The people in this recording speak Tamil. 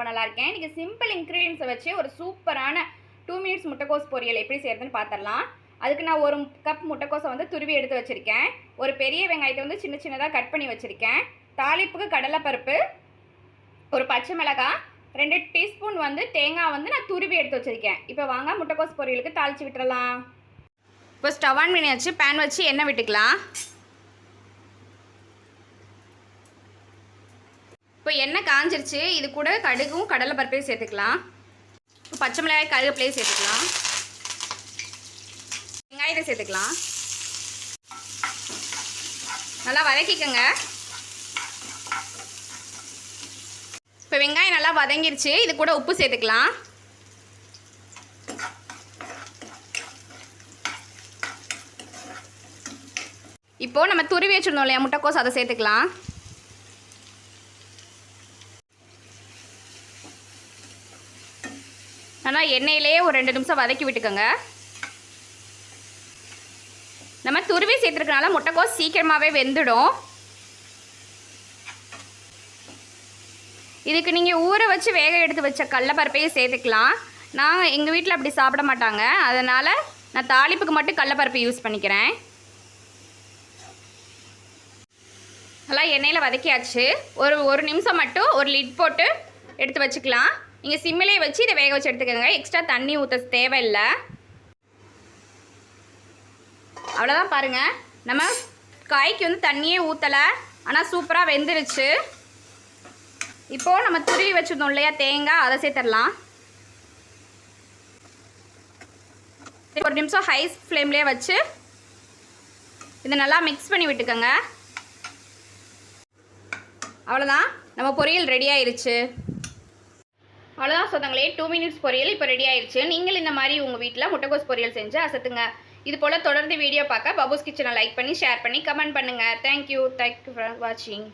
ரொம்ப நல்லா இருக்கேன். இன்னைக்கு சிம்பிள் இன்கிரீடியன்ஸை வச்சு ஒரு சூப்பரான 2 மினிட்ஸ் முட்டைக்கோஸ் பொரியல் எப்படி செய்யறதுன்னு பார்த்துடலாம். அதுக்கு நான் 1 கப் முட்டைக்கோஸை வந்து துருவி எடுத்து வச்சுருக்கேன். ஒரு பெரிய வெங்காயத்தை வந்து சின்ன சின்னதாக கட் பண்ணி வச்சுருக்கேன். தாளிப்புக்கு கடலைப்பருப்பு, ஒரு பச்சை மிளகாய், 2 டீஸ்பூன் வந்து தேங்காய் வந்து நான் துருவி எடுத்து வச்சுருக்கேன். இப்போ வாங்க முட்டைக்கோஸ் பொரியலுக்கு தாளித்து விட்டுறலாம். இப்போ ஸ்டவ் ஆன் பண்ணியாச்சு. பேன் வச்சு எண்ணெய் விட்டுக்கலாம். இப்போ எண்ணெய் காஞ்சிருச்சு. இது கூட கடுகும் கடலை பருப்பையும் சேர்த்துக்கலாம். இப்போ பச்சை மிளகாய் கருவேப்பிலையும் சேர்த்துக்கலாம். வெங்காயத்தை சேர்த்துக்கலாம். நல்லா வதக்கிக்கோங்க. இப்போ வெங்காயம் நல்லா வதங்கிருச்சு. இது கூட உப்பு சேர்த்துக்கலாம். இப்போ நம்ம துருவி வச்சுருந்தோம் இல்லையா முட்டைக்கோஸ், அதை சேர்த்துக்கலாம். ஆனால் எண்ணெயிலே ஒரு 2 நிமிஷம் வதக்கி விட்டுக்கோங்க. நம்ம துருவி சேர்த்துருக்கனால முட்டைக்கோஸ் சீக்கிரமாகவே வெந்துடும். இதுக்கு நீங்கள் ஊற வச்சு வேக எடுத்து வச்ச கடலைப்பருப்பையும் சேர்த்துக்கலாம். நான் எங்கள் வீட்டில் அப்படி சாப்பிட மாட்டாங்க, அதனால் நான் தாளிப்புக்கு மட்டும் கடலைப்பருப்பு யூஸ் பண்ணிக்கிறேன். நல்லா எண்ணெயில் வதக்கியாச்சு. ஒரு நிமிஷம் மட்டும் ஒரு லிட் போட்டு எடுத்து வச்சுக்கலாம். நீங்கள் சிம்மிலே வச்சு இதை வேக வச்சு எடுத்துக்கோங்க. எக்ஸ்ட்ரா தண்ணி ஊற்ற தேவையில்லை. அவ்வளோதான். பாருங்கள், நம்ம காய்க்கு வந்து தண்ணியே ஊற்றலை, ஆனால் சூப்பராக வெந்துருச்சு. இப்போது நம்ம துருவி வச்சுருந்தோம் இல்லையா தேங்காய், அதை சேர்த்துடலாம். ஒரு நிமிஷம் ஹை ஃப்ளேம்லேயே வச்சு இதை நல்லா மிக்ஸ் பண்ணி விட்டுக்கோங்க. அவ்வளோதான், நம்ம பொரியல் ரெடி ஆயிடுச்சு. அவ்வளோதான் சொந்தங்களே, 2 மினிட்ஸ் பொரியல் இப்போ ரெடி ஆயிடுச்சு. நீங்கள் இந்த மாதிரி உங்கள் வீட்டில் முட்டைக்கோஸ் பொரியல் செஞ்சு அசத்துங்க. இது போல் தொடர்ந்து வீடியோ பார்க்க பபூஸ் கிச்சனை லைக் பண்ணி ஷேர் பண்ணி கமெண்ட் பண்ணுங்கள். தேங்க்யூ ஃபார் வாட்சிங்.